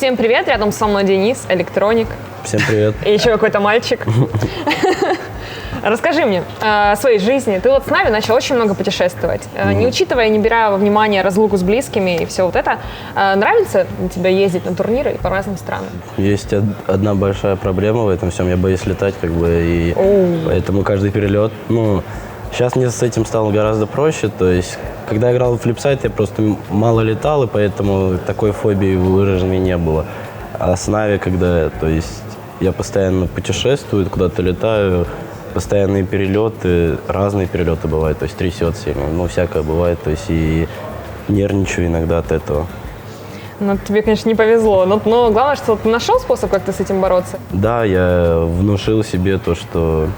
Всем привет, рядом со мной Денис, электроник. Всем привет. И еще какой-то мальчик. Расскажи мне о своей жизни. Ты вот с нами начал очень много путешествовать. Не учитывая, не беря во внимание разлуку с близкими и все вот это, нравится тебе ездить на турниры по разным странам? Есть одна большая проблема в этом всем. Я боюсь летать, и поэтому каждый перелет, сейчас мне с этим стало гораздо проще. То есть, когда я играл в флипсайд, я просто мало летал, и поэтому такой фобии выраженной не было. А с Нави, я постоянно путешествую, куда-то летаю, постоянные перелеты, разные перелеты бывают, то есть трясет сильно, всякое бывает, то есть и нервничаю иногда от этого. Тебе, конечно, не повезло, но главное, что ты нашел способ как-то с этим бороться? Да, я внушил себе то, что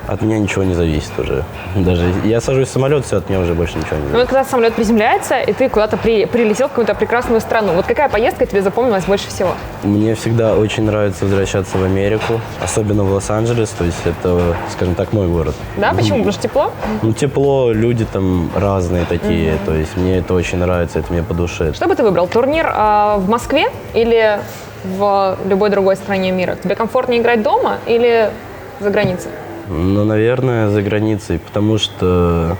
от меня ничего не зависит уже. Даже я сажусь в самолет, все, от меня уже больше ничего не зависит. Когда самолет приземляется, и ты куда-то прилетел в какую-то прекрасную страну, вот какая поездка тебе запомнилась больше всего? Мне всегда очень нравится возвращаться в Америку, особенно в Лос-Анджелес, то есть это, скажем так, мой город. Да, почему? Потому что тепло? Тепло, люди там разные такие, то есть мне это очень нравится, это мне по душе. Что бы ты выбрал, турнир в Москве или в любой другой стране мира? Тебе комфортнее играть дома или за границей? Наверное, за границей, потому что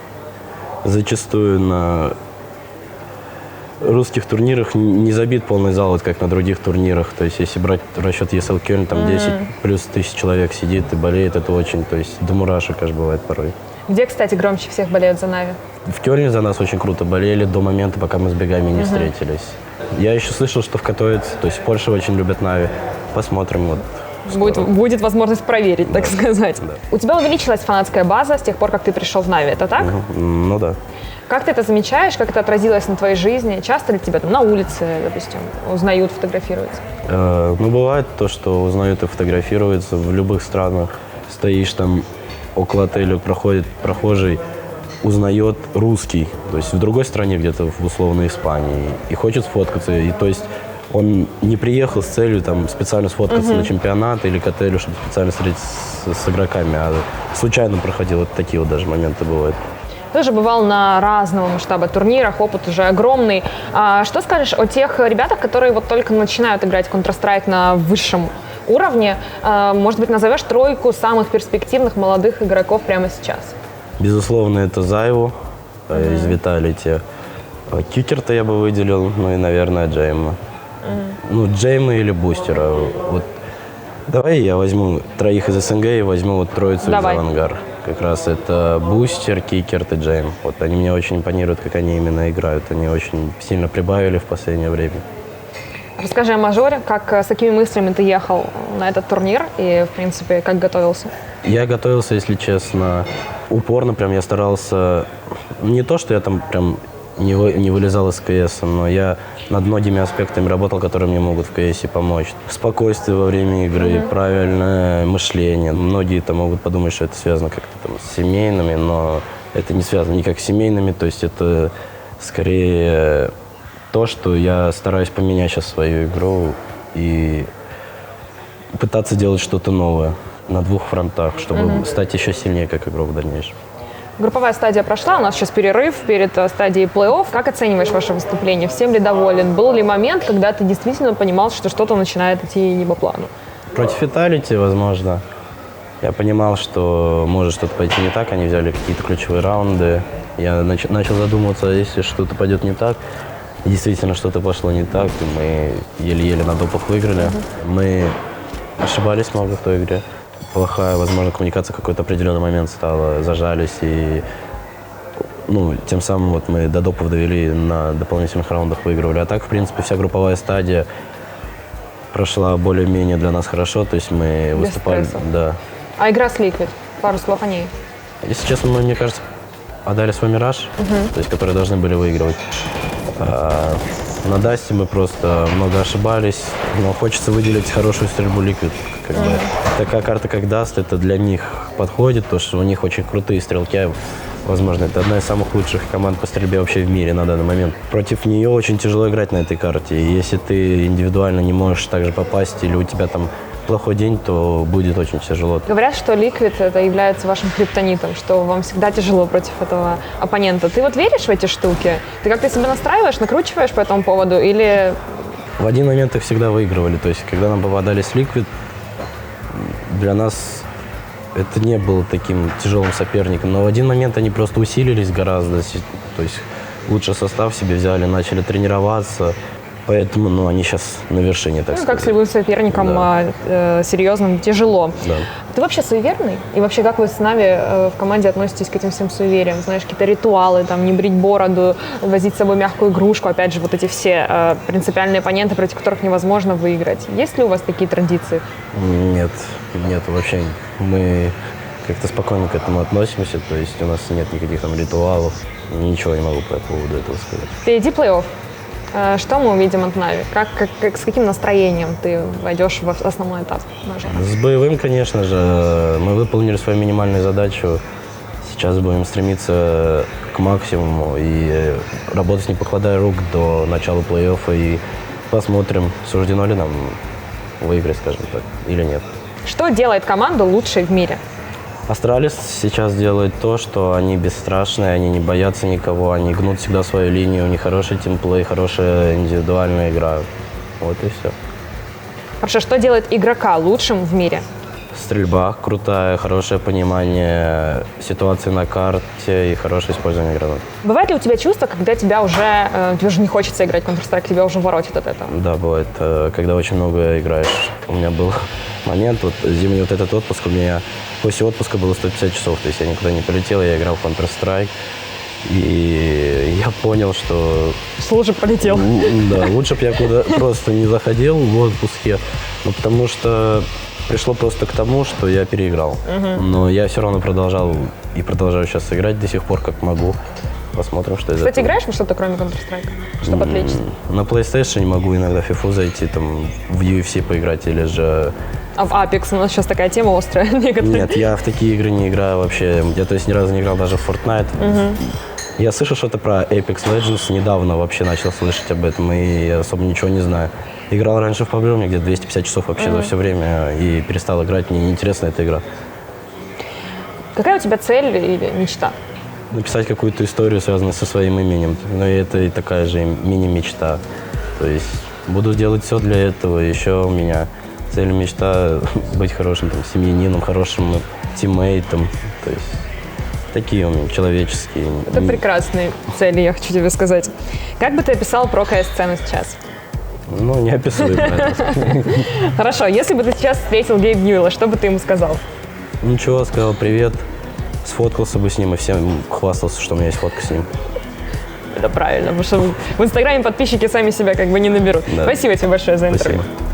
зачастую на русских турнирах не забит полный зал, как на других турнирах. То есть, если брать в расчет ESL Кёльн, там 10 плюс тысяч человек сидит и болеет, это очень, до мурашек аж бывает порой. Где, кстати, громче всех болеют за Нави? В Кёльне за нас очень круто болели до момента, пока мы с бегами не встретились. Я еще слышал, что в Катовице, то есть в Польше очень любят Нави. Посмотрим, Будет возможность проверить, так сказать. Да. У тебя увеличилась фанатская база с тех пор, как ты пришел в Нави, это так? Да. Как ты это замечаешь, как это отразилось на твоей жизни? Часто ли тебя там на улице, допустим, узнают, фотографируются? Бывает то, что узнают и фотографируются в любых странах. Стоишь там около отеля, проходит прохожий, узнает русский, то есть в другой стране, где-то в условной Испании, и хочет сфоткаться, и то есть он не приехал с целью специально сфоткаться на чемпионат или к отелю, чтобы специально встретиться с игроками, а случайно проходил. Вот такие даже моменты бывают. Ты уже бывал на разного масштаба турнирах, опыт уже огромный. Что скажешь о тех ребятах, которые вот только начинают играть в Counter-Strike на высшем уровне? Может быть, назовешь тройку самых перспективных молодых игроков прямо сейчас? Безусловно, это Зайву из Vitality. Кикер-то я бы выделил, и, наверное, Джейма. Джейма или Бустера. Давай я возьму троих из СНГ и возьму троицу из Авангар. Как раз это Бустер, Кикер и Джейм. Они мне очень импонируют, как они именно играют. Они очень сильно прибавили в последнее время. Расскажи о мажоре, с какими мыслями ты ехал на этот турнир и, в принципе, как готовился? Я готовился, если честно, упорно. Я старался... Не то, что я не вылезал из КС, но я над многими аспектами работал, которые мне могут в КС помочь. Спокойствие во время игры, правильное мышление. Многие могут подумать, что это связано как-то с семейными, но это не связано никак с семейными, то есть это скорее то, что я стараюсь поменять сейчас свою игру и пытаться делать что-то новое на двух фронтах, чтобы стать еще сильнее как игрок в дальнейшем. Групповая стадия прошла, у нас сейчас перерыв перед стадией плей-офф. Как оцениваешь ваше выступление? Всем ли доволен? Был ли момент, когда ты действительно понимал, что что-то начинает идти не по плану? Против Vitality, возможно. Я понимал, что может что-то пойти не так. Они взяли какие-то ключевые раунды. Я начал задумываться, если что-то пойдет не так. И действительно, что-то пошло не так. И мы еле-еле на допах выиграли. Мы ошибались много в той игре. Плохая, возможно, коммуникация в какой-то определенный момент стала, зажались, и тем самым мы до допов довели, на дополнительных раундах выигрывали. А так, в принципе, вся групповая стадия прошла более-менее для нас хорошо, то есть мы выступали. Да. А игра с Liquid? Пару слов о ней. Если честно, мы, мне кажется, отдали свой мираж, то есть, которые должны были выигрывать. На Дасте мы просто много ошибались, но хочется выделить хорошую стрельбу Liquid. Такая карта, как Даст, это для них подходит, потому что у них очень крутые стрелки. Возможно, это одна из самых лучших команд по стрельбе вообще в мире на данный момент. Против нее очень тяжело играть на этой карте. И если ты индивидуально не можешь так же попасть, или у тебя плохой день, то будет очень тяжело. Говорят, что Liquid это является вашим криптонитом, что вам всегда тяжело против этого оппонента. Ты вот веришь в эти штуки? Ты как-то себя настраиваешь, накручиваешь по этому поводу или... В один момент их всегда выигрывали. То есть, когда нам попадались Liquid, для нас это не было таким тяжелым соперником. Но в один момент они просто усилились гораздо. То есть, лучший состав себе взяли, начали тренироваться. Поэтому, они сейчас на вершине, так сказать. Как с любым соперником серьезным тяжело. Да. Ты вообще суеверный? И вообще, как вы с Нави в команде относитесь к этим всем суевериям? Знаешь, какие-то ритуалы, там, не брить бороду, возить с собой мягкую игрушку, опять же, вот эти все принципиальные оппоненты, против которых невозможно выиграть. Есть ли у вас такие традиции? Нет, вообще. Мы как-то спокойно к этому относимся, то есть у нас нет никаких там ритуалов, ничего не могу по поводу этого сказать. Впереди плей-офф. Что мы увидим от Нави? С каким настроением ты войдешь в основной этап? С боевым, конечно же. Мы выполнили свою минимальную задачу. Сейчас будем стремиться к максимуму и работать, не покладая рук, до начала плей-оффа. И посмотрим, суждено ли нам выиграть, скажем так, или нет. Что делает команду лучшей в мире? Астралис сейчас делает то, что они бесстрашные, они не боятся никого, они гнут всегда свою линию, у них хороший тимплей, хорошая индивидуальная игра. Вот и все. Хорошо, что делает игрока лучшим в мире? Стрельба крутая, хорошее понимание ситуации на карте и хорошее использование гранат. Бывает ли у тебя чувство, когда тебе уже не хочется играть в Counter-Strike, тебя уже воротит от этого? Да, бывает, когда очень много играешь. У меня был момент, вот зимний вот этот отпуск, у меня после отпуска было 150 часов, то есть я никуда не полетел, я играл в Counter-Strike. И я понял, что... Лучше полетел. Да, лучше бы я куда просто не заходил в отпуске, потому что пришло просто к тому, что я переиграл. Но я все равно продолжал и продолжаю сейчас играть до сих пор, как могу. Посмотрим, что из этого. Кстати, играешь во что-то, кроме Counter-Strike, чтобы отвлечься? На PlayStation могу иногда в FIFA зайти, там, в UFC поиграть или же... А в Apex у нас сейчас такая тема острая. Нет, я в такие игры не играю вообще. Я, то есть, ни разу не играл даже в Fortnite. Я слышал что-то про Apex Legends, недавно вообще начал слышать об этом и особо ничего не знаю. Играл раньше в PUBG, у меня где-то 250 часов вообще за все время, и перестал играть, мне неинтересна эта игра. Какая у тебя цель или мечта? Написать какую-то историю, связанную со своим именем. Но это и такая же мини-мечта. То есть буду делать все для этого. Еще у меня цель и мечта быть хорошим там, семьянином, хорошим тиммейтом. То есть такие у меня человеческие. Это прекрасные цели, я хочу тебе сказать. Как бы ты описал про КС-сцену сейчас? Неописуемо. Хорошо, если бы ты сейчас встретил Гейб Ньюэлла, что бы ты ему сказал? Ничего, сказал привет, сфоткался бы с ним и всем хвастался, что у меня есть фотка с ним. Это правильно, потому что в Инстаграме подписчики сами себя как бы не наберут. Да. Спасибо тебе большое за интервью. Спасибо.